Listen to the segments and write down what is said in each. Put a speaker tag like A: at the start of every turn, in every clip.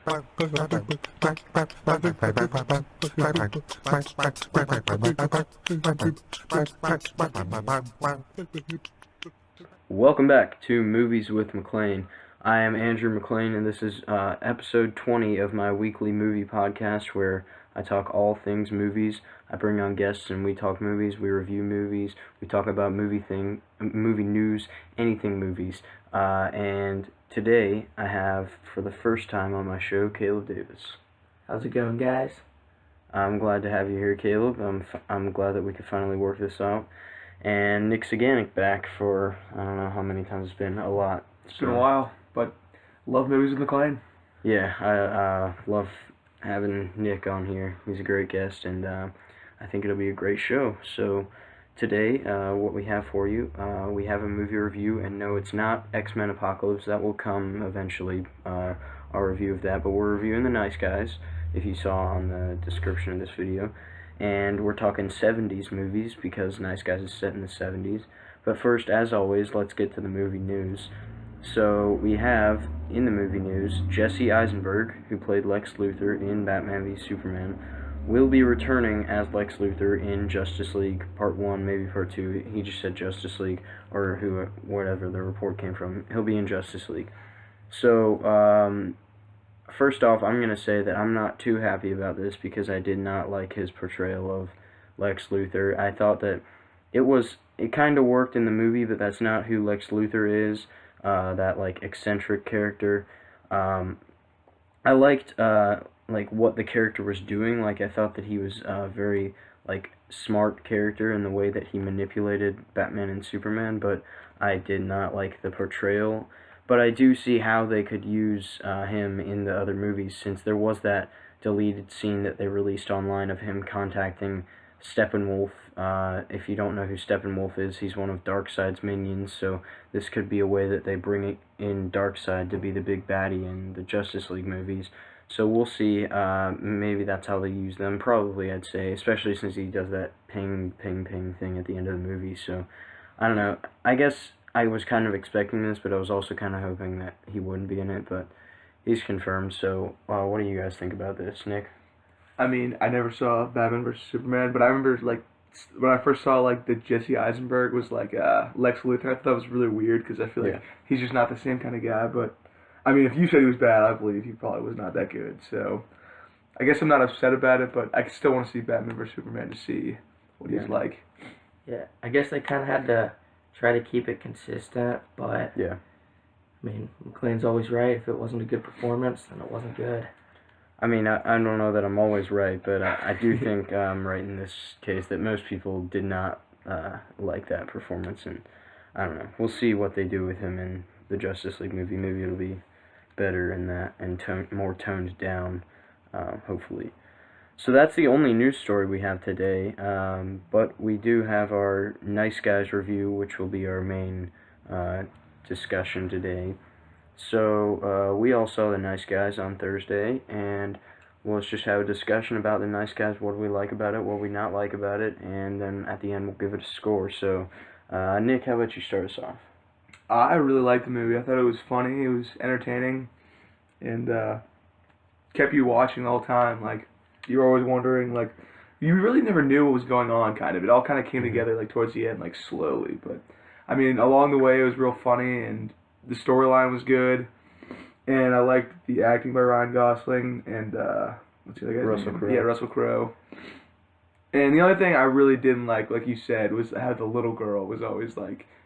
A: Welcome back to Movies with MacLean. I am Andrew MacLean, and this is episode 20 of my weekly movie podcast where I talk all things movies. I bring on guests and we talk movies, we review movies, we talk about movie news, anything movies. And today I have, for the first time on my show, Caleb Davis.
B: How's it going, guys?
A: I'm glad to have you here, Caleb. I'm glad that we could finally work this out. And Nick Saganic back for, I don't know how many times it's been, a lot.
C: It's been a while, but love movies with MacLean.
A: Yeah, I love having Nick on here. He's a great guest, and I think it'll be a great show. So today, what we have for you, we have a movie review, and no, it's not X-Men Apocalypse. That will come eventually, our review of that, but we're reviewing The Nice Guys, if you saw on the description of this video. And we're talking 70s movies because Nice Guys is set in the 70s. But first, as always, let's get to the movie news. So we have, in the movie news, Jesse Eisenberg, who played Lex Luthor in Batman v Superman, will be returning as Lex Luthor in Justice League Part 1, maybe Part 2. He just said Justice League, or whatever the report came from. He'll be in Justice League. So, first off, I'm going to say that I'm not too happy about this because I did not like his portrayal of Lex Luthor. I thought that it kind of worked in the movie, but that's not who Lex Luthor is, that, like, eccentric character. I liked, what the character was doing. Like, I thought that he was a very, smart character in the way that he manipulated Batman and Superman, but I did not like the portrayal. But I do see how they could use him in the other movies, since there was that deleted scene that they released online of him contacting Steppenwolf. If you don't know who Steppenwolf is, he's one of Darkseid's minions, so this could be a way that they bring in Darkseid to be the big baddie in the Justice League movies. So we'll see. Maybe that's how they use them. Probably, I'd say, especially since he does that ping, ping, ping thing at the end of the movie. So, I don't know. I guess I was kind of expecting this, but I was also kind of hoping that he wouldn't be in it, but he's confirmed. So, what do you guys think about this, Nick?
C: I mean, I never saw Batman vs Superman, but I remember, when I first saw, that Jesse Eisenberg was, Lex Luthor, I thought that was really weird, because I feel like he's just not the same kind of guy, but, I mean, if you said he was bad, I believe he probably was not that good, so I guess I'm not upset about it, but I still want to see Batman vs Superman to see what he's like.
B: Yeah, I guess they kind of had to try to keep it consistent, but
A: yeah,
B: I mean, MacLean's always right. If it wasn't a good performance, then it wasn't good.
A: I mean, I don't know that I'm always right, but I do think I'm right in this case that most people did not like that performance, and I don't know. We'll see what they do with him in the Justice League movie. Maybe it'll be better in that and more toned down, hopefully. So that's the only news story we have today, but we do have our Nice Guys review, which will be our main discussion today. So we all saw The Nice Guys on Thursday, and let's just have a discussion about The Nice Guys, what do we like about it, what we not like about it, and then at the end we'll give it a score. So, Nick, how about you start us off?
C: I really liked the movie. I thought it was funny, it was entertaining, and kept you watching the whole time, you were always wondering, you really never knew what was going on, kind of. It all kind of came together, towards the end, slowly. But, I mean, along the way, it was real funny, and the storyline was good. And I liked the acting by Ryan Gosling and, what's the other guy's
A: Russell
C: name?
A: Crowe.
C: Yeah, Russell Crowe. And the only thing I really didn't like you said, was how the little girl was always,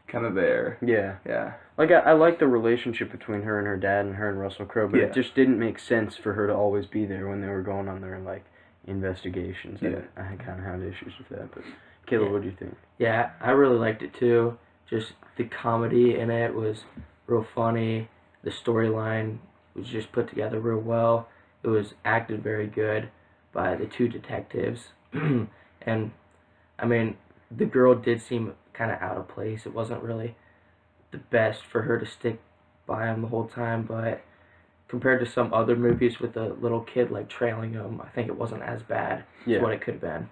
C: kind of there.
A: Yeah.
C: Yeah.
A: I like the relationship between her and her dad and her and Russell Crowe, but it just didn't make sense for her to always be there when they were going on their, investigations.
C: Yeah.
A: I kind of had issues with that, but Caleb, what do you think?
B: Yeah, I really liked it too. Just the comedy in it was real funny. The storyline was just put together real well. It was acted very good by the two detectives. And, I mean, the girl did seem kind of out of place. It wasn't really the best for her to stick by him the whole time, but compared to some other movies with a little kid trailing him, I think it wasn't as bad as what it could have been.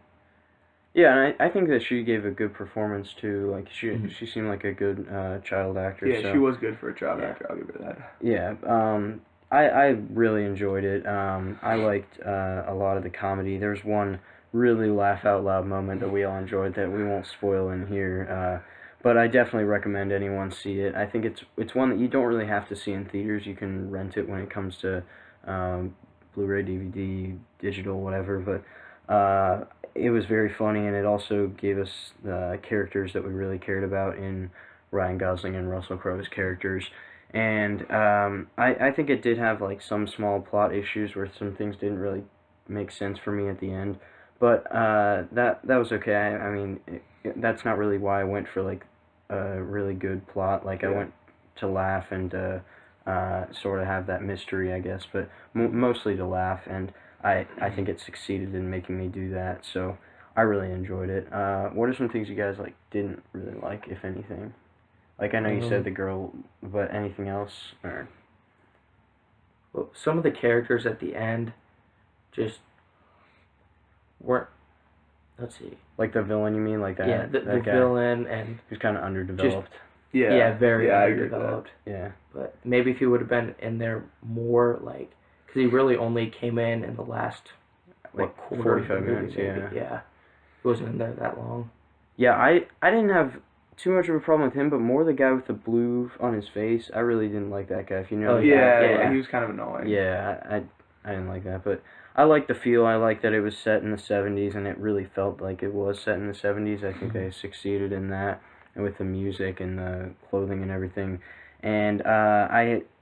A: Yeah, and I think that she gave a good performance too. She seemed like a good child actor.
C: Yeah,
A: so.
C: she was good for a child actor. I'll give her that.
A: Yeah, I really enjoyed it. I liked a lot of the comedy. There's one really laugh out loud moment that we all enjoyed that we won't spoil in here. But I definitely recommend anyone see it. I think it's one that you don't really have to see in theaters. You can rent it when it comes to Blu-ray, DVD, digital, whatever. But it was very funny, and it also gave us the characters that we really cared about in Ryan Gosling and Russell Crowe's characters. And I think it did have like some small plot issues where some things didn't really make sense for me at the end, but that was okay. I mean, that's not really why I went for like a really good plot. Like I went to laugh and sort of have that mystery, I guess, but mostly to laugh. And I think it succeeded in making me do that. So I really enjoyed it. What are some things you guys like didn't really like, if anything? Like I know you said the girl, but anything else? Or
B: Well, some of the characters at the end just weren't. Let's see.
A: like the villain, you mean? Like that?
B: Yeah, the
A: that guy
B: villain and
A: who's kind of underdeveloped.
B: very
C: I agree with that.
B: underdeveloped.
A: Yeah.
B: But maybe if he would have been in there more, like, because he really only came in the last
A: Like
B: quarter of the
A: 45
B: movie,
A: minutes.
B: maybe. Yeah, he wasn't in there that long.
A: Yeah, I didn't have too much of a problem with him, but more the guy with the blue on his face. I really didn't like that guy. If you know.
B: Oh,
A: the
C: Yeah,
A: guy.
C: he was kind of annoying.
A: Yeah, I didn't like that, but I liked the feel. I liked that it was set in the 70s, and it really felt like it was set in the 70s. I think they succeeded in that, and with the music and the clothing and everything. And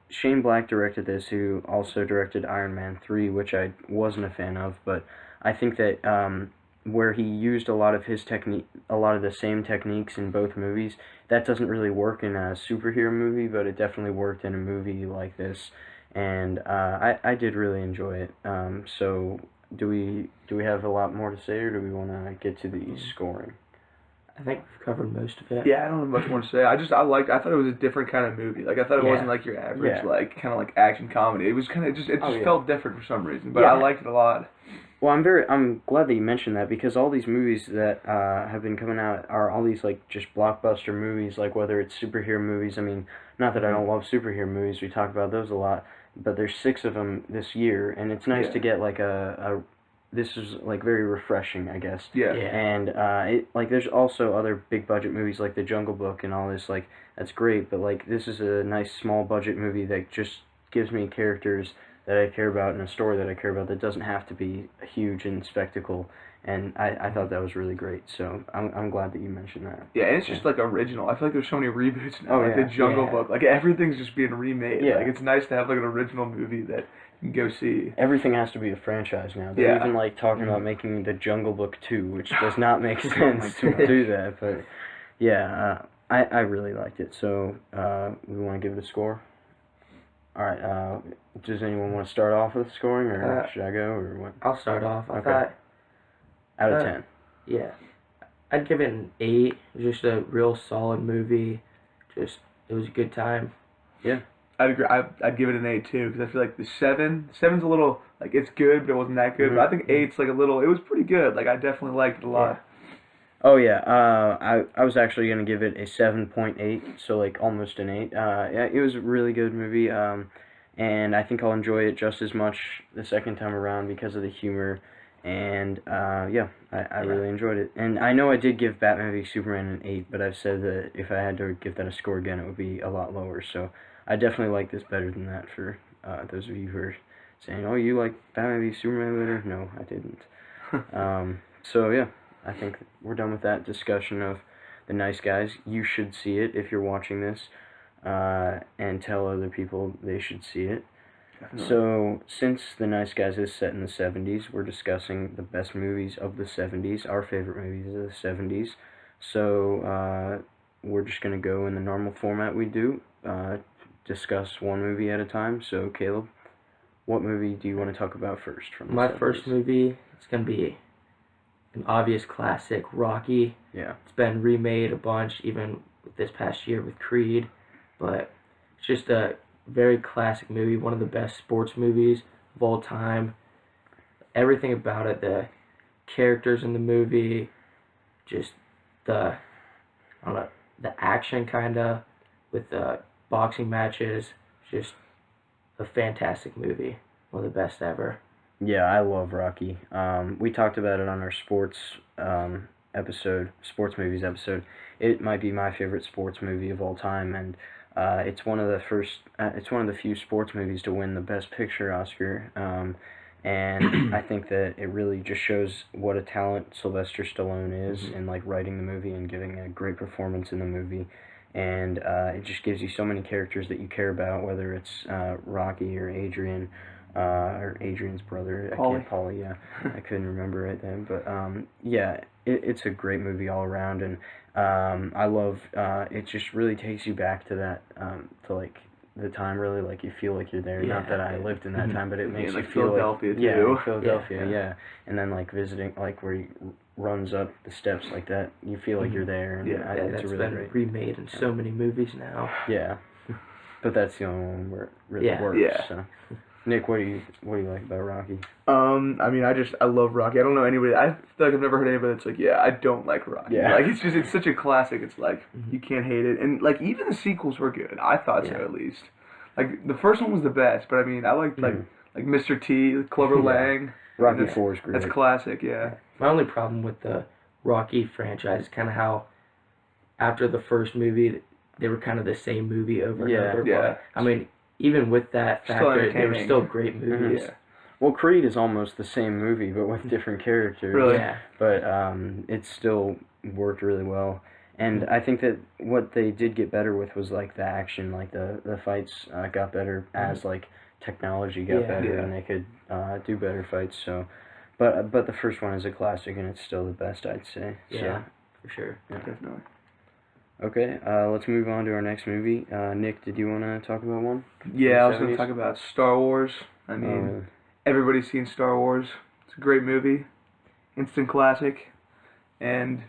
A: Shane Black directed this, who also directed Iron Man 3, which I wasn't a fan of, but I think that where he used a lot of his technique, a lot of the same techniques in both movies, that doesn't really work in a superhero movie, but it definitely worked in a movie like this. And I did really enjoy it. So do we have a lot more to say, or do we want to get to the scoring?
B: I think we've covered most of it.
C: Yeah, I don't have much more to say. I thought it was a different kind of movie. Like I thought it
B: Yeah.
C: wasn't like your average
A: Yeah.
C: like kind of like action comedy. It was kind of just
A: yeah.
C: felt different for some reason. But
A: Yeah.
C: I liked it a lot.
A: Well, I'm glad that you mentioned that, because all these movies that have been coming out are all these like just blockbuster movies, like whether it's superhero movies. I mean, not that I don't love superhero movies, we talk about those a lot, but there's 6 of them this year, and it's nice
C: Yeah.
A: to get like this is like very refreshing, I guess.
C: Yeah.
B: Yeah.
A: And it like there's also other big budget movies like The Jungle Book and all this, like that's great, but like this is a nice small budget movie that just gives me characters that I care about and a story that I care about that doesn't have to be huge and spectacle. And I thought that was really great. So I'm glad that you mentioned that.
C: Yeah, and it's just like original. I feel like there's so many reboots now.
A: Oh,
C: like
A: yeah.
C: The Jungle
B: Yeah.
C: Book. Like everything's just being remade.
A: Yeah.
C: Like it's nice to have like an original movie that you can go see.
A: Everything has to be a franchise now. They're
C: Yeah.
A: even like talking about making The Jungle Book 2, which does not make sense to do that. But yeah, I really liked it. So we want to give it a score. All right. Does anyone want to start off with scoring, or should I go, or what?
B: I'll start off. I
A: Okay.
B: thought,
A: Out of 10.
B: yeah, I'd give it an 8. It was just a real solid movie. Just, it was a good time.
C: I'd agree. I'd give it an 8 too, because I feel like the 7's a little like it's good, but it wasn't that good. But I think 8's like a little. It was pretty good. Like I definitely liked it a lot.
A: Oh yeah, I was actually gonna give it a 7.8, so like almost an 8. Yeah, it was a really good movie, and I think I'll enjoy it just as much the second time around because of the humor, and yeah, I really enjoyed it. And I know I did give Batman v Superman an 8, but I've said that if I had to give that a score again, it would be a lot lower. So I definitely like this better than that. For those of you who are saying, "Oh, you like Batman v Superman better?" No, I didn't. So yeah. I think we're done with that discussion of The Nice Guys. You should see it if you're watching this, and tell other people they should see it.
C: Definitely.
A: So, since The Nice Guys is set in the 70s, we're discussing the best movies of the 70s, our favorite movies of the 70s. So, we're just going to go in the normal format we do, discuss one movie at a time. So, Caleb, what movie do you want to talk about first? From the
B: My
A: 70s?
B: first movie, it's going to be an obvious classic, Rocky.
A: Yeah.
B: It's been remade a bunch, even this past year with Creed. But it's just a very classic movie, one of the best sports movies of all time. Everything about it, the characters in the movie, just the, I don't know, the action kind of, with the boxing matches, just a fantastic movie, one of the best ever.
A: Yeah, I love Rocky. We talked about it on our sports movies episode. It might be my favorite sports movie of all time, and it's one of the it's one of the few sports movies to win the Best Picture Oscar. And I think that it really just shows what a talent Sylvester Stallone is in like writing the movie and giving a great performance in the movie. And it just gives you so many characters that you care about, whether it's Rocky or Adrian, or Adrian's brother. Paulie, yeah. I couldn't remember it then. But yeah, it's a great movie all around. And I love, it just really takes you back to that, to like the time, really, like you feel like you're there. Not that I lived in that time, but it makes
C: like
A: you feel
C: Philadelphia,
A: like,
C: too.
A: Philadelphia, yeah. And then like visiting, like where he runs up the steps like that, you feel like you're there. And it's
B: that's
A: really
B: been
A: great.
B: remade in so many movies now.
A: Yeah, but that's the only one where it really works.
C: Yeah.
A: So. Nick, what do you like about Rocky?
C: I mean, I love Rocky. I don't know anybody. I feel like I've never heard anybody that's like, yeah, I don't like Rocky.
A: Yeah.
C: Like it's such a classic. It's like you can't hate it, and like even the sequels were good. I thought so at least. Like the first one was the best, but I mean, I liked like Mr. T, Clover Lang.
A: Rocky 4 is great.
C: That's classic. Yeah.
B: My only problem with the Rocky franchise is kind of how after the first movie they were kind of the same movie over and over.
C: Yeah.
B: But, I mean, even with that factor, they were still great movies.
C: Yeah.
A: Well, Creed is almost the same movie, but with different characters.
C: Really?
B: Yeah.
A: But it still worked really well. And I think that what they did get better with was like the action, like the fights got better as like technology got better and they could do better fights. So, but the first one is a classic and it's still the best, I'd say.
B: Yeah, for sure.
A: Yeah.
C: Definitely.
A: Okay, let's move on to our next movie. Nick, did you want to talk about one?
C: Yeah, I was going to talk about Star Wars. I mean, everybody's seen Star Wars. It's a great movie, instant classic, and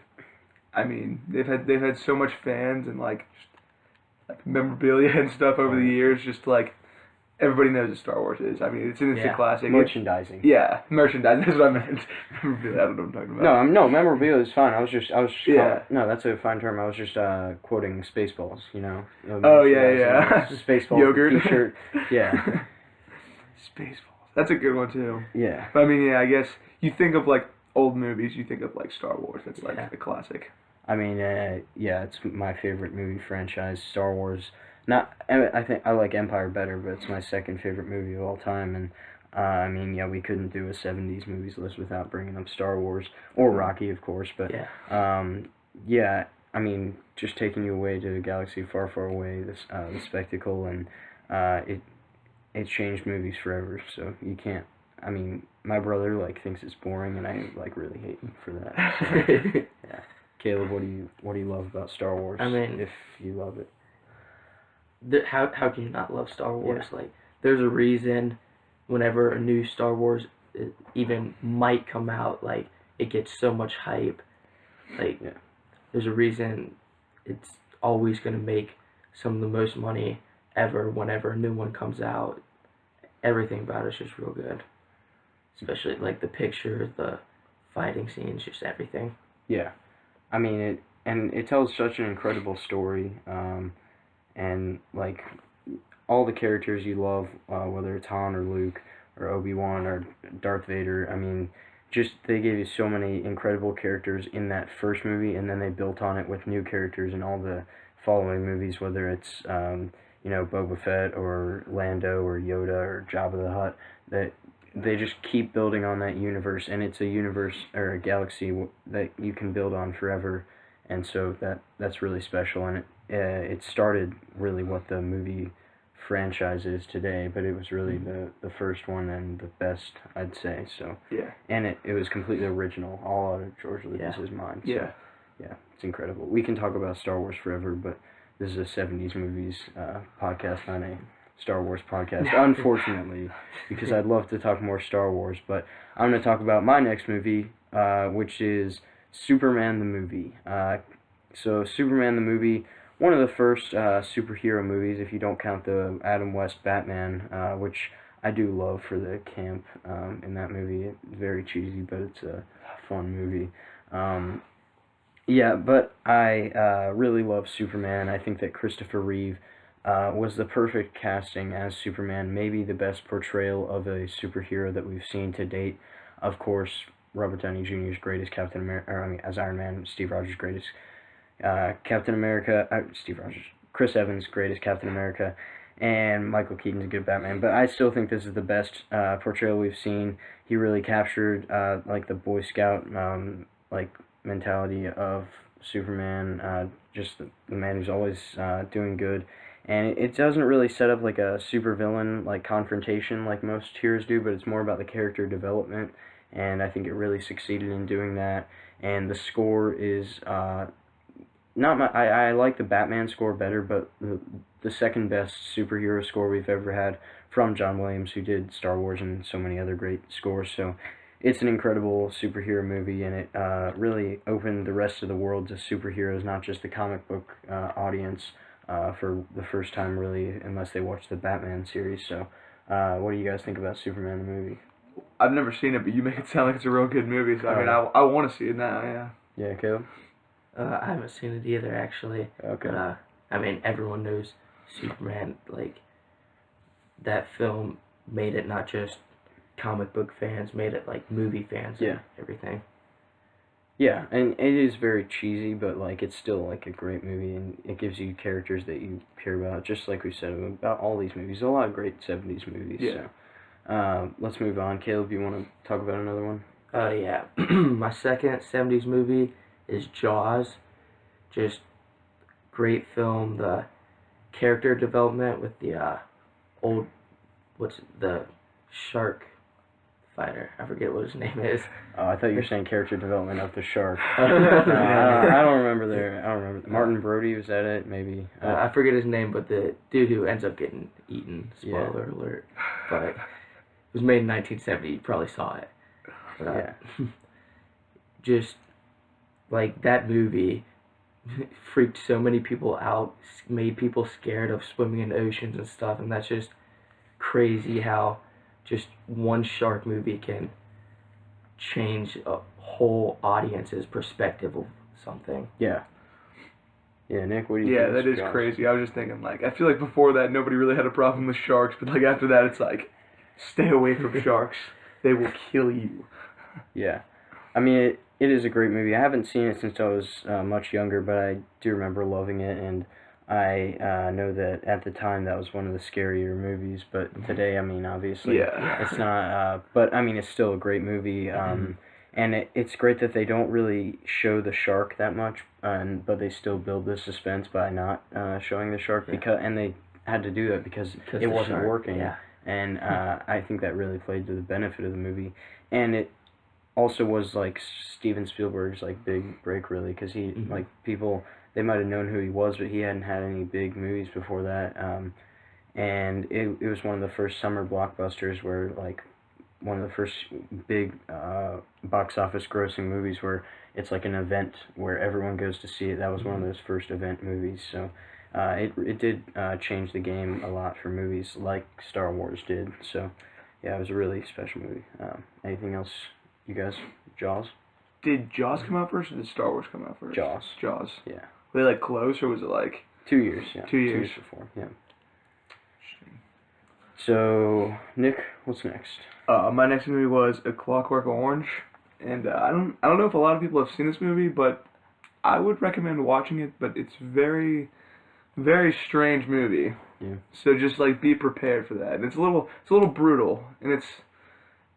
C: I mean they've had so much fans and like memorabilia and stuff over the years. Just like everybody knows what Star Wars is. I mean, it's an instant classic.
A: Merchandising.
C: Merchandising. That's what I meant. Memorabilia. I don't know what I'm talking about.
A: No, memorabilia is fine. I was just no, that's a fine term. I was just quoting Spaceballs. You know.
C: Oh yeah.
A: Spaceballs.
C: Yogurt.
A: T-shirt. Yeah.
C: Spaceballs. That's a good one too.
A: Yeah.
C: But I mean, I guess you think of like old movies, you think of like Star Wars. That's like a classic.
A: I mean, it's my favorite movie franchise, Star Wars. I think I like Empire better, but it's my second favorite movie of all time. And I mean, we couldn't do a '70s movies list without bringing up Star Wars or Rocky, of course. But I mean, just taking you away to a galaxy far, far away. The spectacle and it changed movies forever. So you can't. I mean, my brother thinks it's boring, and I really hate him for that. So, yeah. Caleb, what do you love about Star Wars?
B: I mean,
A: if you love it.
B: How can you not love Star Wars? Yeah. Like, there's a reason whenever a new Star Wars even might come out, like, it gets so much hype. Like, there's a reason it's always going to make some of the most money ever whenever a new one comes out. Everything about it's just real good. Especially, like, the pictures, the fighting scenes, just everything.
A: Yeah. I mean, it tells such an incredible story. And like all the characters you love, whether it's Han or Luke or Obi-Wan or Darth Vader, I mean, just they gave you so many incredible characters in that first movie, and then they built on it with new characters in all the following movies, whether it's Boba Fett or Lando or Yoda or Jabba the Hutt. That they just keep building on that universe, and it's a universe or a galaxy that you can build on forever, and so that's really special. And it started really what the movie franchise is today, but it was really the first one and the best, I'd say. So and it was completely original, all out of George Lucas's mind. So, it's incredible. We can talk about Star Wars forever, but this is a '70s movies podcast, not a Star Wars podcast, unfortunately, because I'd love to talk more Star Wars. But I'm going to talk about my next movie, which is Superman the movie. So Superman the movie, one of the first superhero movies, if you don't count the Adam West Batman, which I do love for the camp in that movie. It's very cheesy, but it's a fun movie. But I really love Superman. I think that Christopher Reeve was the perfect casting as Superman, maybe the best portrayal of a superhero that we've seen to date. Of course, Robert Downey Jr.'s great as Captain America, or I mean, as Iron Man, Steve Rogers great as Captain America, Steve Rogers, Chris Evans great as Captain America, and Michael Keaton's a good Batman. But I still think this is the best portrayal we've seen. He really captured like the Boy Scout like mentality of Superman, just the man who's always doing good. And it doesn't really set up like a supervillain like confrontation like most heroes do, but it's more about the character development, and I think it really succeeded in doing that. And the score is not my. I like the Batman score better, but the second best superhero score we've ever had from John Williams, who did Star Wars and so many other great scores. So it's an incredible superhero movie, and it really opened the rest of the world to superheroes, not just the comic book audience, for the first time, really, unless they watched the Batman series. So, what do you guys think about Superman the movie?
C: I've never seen it, but you make it sound like it's a real good movie. So I mean, I want to see it now. Yeah.
A: Yeah, Caleb?
B: I haven't seen it either, actually.
A: Okay.
B: But, I mean, everyone knows Superman. Like, that film made it not just comic book fans, made it, like, movie fans and everything.
A: Yeah, and it is very cheesy, but like it's still like a great movie, and it gives you characters that you care about, just like we said about all these movies. A lot of great 70s movies.
C: Yeah.
A: So, let's move on. Caleb, you want to talk about another one?
B: Yeah. My second 70s movie is Jaws. Just great film. The character development with the the shark fighter. I forget what his name is.
A: Oh, I thought you were saying character development of the shark. I don't remember there. I don't remember. Martin Brody, was that it? Maybe.
B: I forget his name, but the dude who ends up getting eaten. Spoiler alert. But it was made in 1970. You probably saw it. But, just like that movie freaked so many people out, made people scared of swimming in oceans and stuff, and that's just crazy how just one shark movie can change a whole audience's perspective of something.
A: Yeah. Yeah, Nick, what do you
C: think?
A: Yeah,
C: that is crazy. I was just thinking, like, I feel like before that nobody really had a problem with sharks, but like after that it's like, stay away from sharks. They will kill you.
A: Yeah. I mean, it is a great movie. I haven't seen it since I was much younger, but I do remember loving it, and I know that at the time that was one of the scarier movies, but today, I mean, obviously, it's not, but I mean, it's still a great movie, and it's great that they don't really show the shark that much, but they still build the suspense by not showing the shark, and they had to do that because it wasn't working, and I think that really played to the benefit of the movie, and it also was, like, Steven Spielberg's, like, big break, really, because he, like, people, they might have known who he was, but he hadn't had any big movies before that, and it was one of the first summer blockbusters where, like, one of the first big box office grossing movies where it's like an event where everyone goes to see it. That was one of those first event movies, so it did change the game a lot for movies like Star Wars did, so yeah, it was a really special movie. Anything else, you guys? Jaws?
C: Did Jaws come out first, or did Star Wars come out first?
A: Jaws.
C: Jaws.
A: Yeah.
C: Were they, like, close, or was it, like...
A: 2 years, yeah.
C: 2 years.
A: 2 years before, yeah. So, Nick, what's next?
C: My next movie was A Clockwork Orange, and I don't know if a lot of people have seen this movie, but I would recommend watching it, but it's very, very strange movie.
A: Yeah.
C: So just, like, be prepared for that. And it's a little brutal, and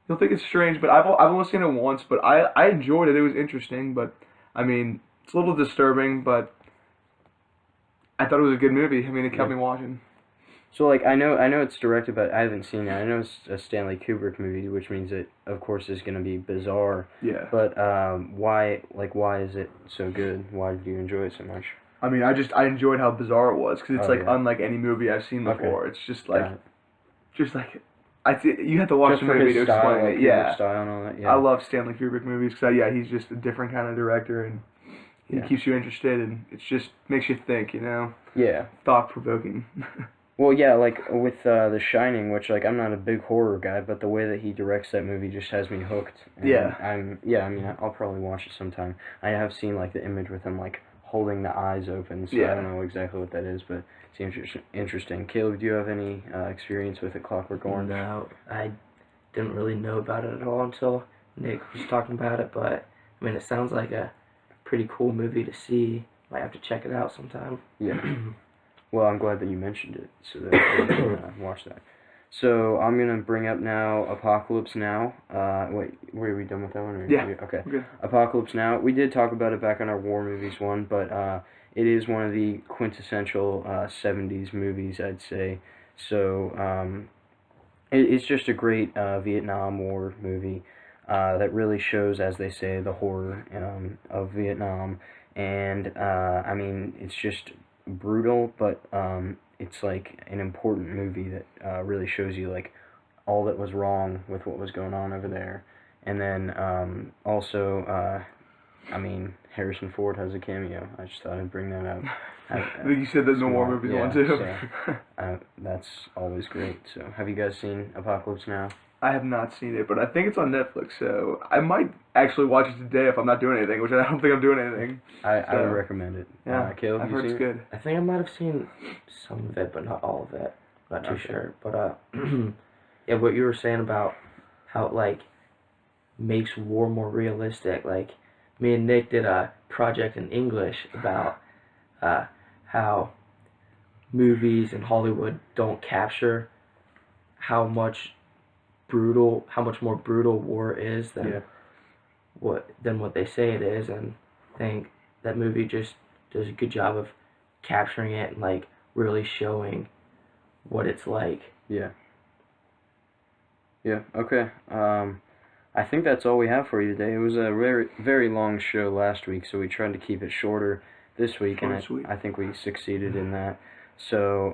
C: you'll think it's strange, but I've only seen it once, but I enjoyed it. It was interesting, but I mean, it's a little disturbing, but I thought it was a good movie. I mean, it kept me watching.
A: So, like, I know it's directed, but I haven't seen it. I know it's a Stanley Kubrick movie, which means it, of course, is going to be bizarre.
C: Yeah.
A: But why is it so good? Why did you enjoy it so much?
C: I mean, I enjoyed how bizarre it was, because it's unlike any movie I've seen before. It's just like, you have to watch the movie to explain it. Yeah.
A: Style and all that. Yeah.
C: I love Stanley Kubrick movies because he's just a different kind of director, and he keeps you interested, and it just makes you think, you know.
A: Yeah.
C: Thought provoking.
A: Well, yeah, like with The Shining, which, like, I'm not a big horror guy, but the way that he directs that movie just has me hooked. And I mean, I'll probably watch it sometime. I have seen, like, the image with him, like, holding the eyes open. So I don't know exactly what that is, but it seems interesting. Caleb, do you have any experience with A Clockwork Orange?
B: No, I didn't really know about it at all until Nick was talking about it, but I mean, it sounds like a pretty cool movie to see. Might have to check it out sometime.
A: Yeah. Well, I'm glad that you mentioned it, so that we can watch that. So I'm gonna bring up now Apocalypse Now. Wait, were we done with that one? Or
C: Yeah.
A: Okay.
C: Good.
A: Apocalypse Now. We did talk about it back on our war movies one, but it is one of the quintessential 70s movies, I'd say. So it's just a great Vietnam War movie that really shows, as they say, the horror of Vietnam. And I mean, it's just brutal, but it's like an important movie that really shows you like all that was wrong with what was going on over there. And then also, I mean, Harrison Ford has a cameo. I just thought I'd bring that up.
C: I think you said that in the war movies one too.
A: So, that's always great. So, have you guys seen Apocalypse Now?
C: I have not seen it, but I think it's on Netflix, so I might actually watch it today if I'm not doing anything, which I don't think I'm doing anything.
A: I would recommend it.
C: Yeah,
A: Caleb,
C: I've
A: you
C: heard it's
A: seen
C: good.
B: I think I might have seen some of it, but not all of it. Not too sure. But yeah, what you were saying about how it like makes war more realistic. Like me and Nick did a project in English about how movies in Hollywood don't capture how much more brutal war is than what they say it is, and I think that movie just does a good job of capturing it and like really showing what it's like.
A: Yeah. Okay. I think that's all we have for you today. It was a very, very long show last week, so we tried to keep it shorter this week, and I think we succeeded in that. So,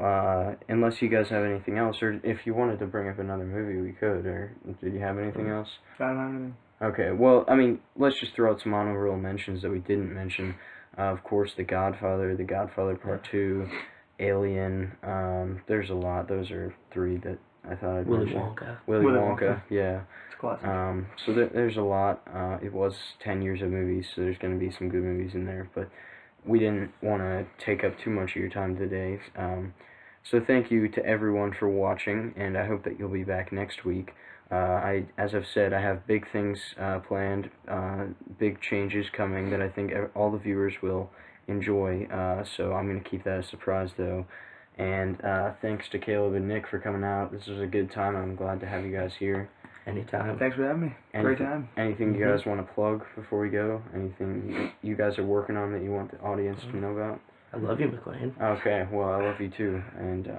A: unless you guys have anything else, or if you wanted to bring up another movie, we could, or did you have anything else?
C: I don't have anything.
A: Okay, well, I mean, let's just throw out some honorable mentions that we didn't mention. Of course, The Godfather Part 2, Alien, there's a lot. Those are three that I thought I'd
B: Willy
A: mention.
B: Wonka.
A: Willy Wonka, yeah.
C: It's classic.
A: So there's a lot. It was 10 years of movies, so there's going to be some good movies in there, but we didn't want to take up too much of your time today. So thank you to everyone for watching, and I hope that you'll be back next week. As I've said, I have big things planned, big changes coming that I think all the viewers will enjoy, so I'm going to keep that a surprise, though. And thanks to Caleb and Nick for coming out. This was a good time. I'm glad to have you guys here.
B: Anytime.
C: Thanks for having me. Great time.
A: Anything you guys want to plug before we go? Anything you guys are working on that you want the audience to know about?
B: I love you, MacLean.
A: Okay, well, I love you too. And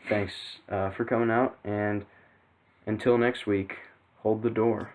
A: thanks for coming out. And until next week, hold the door.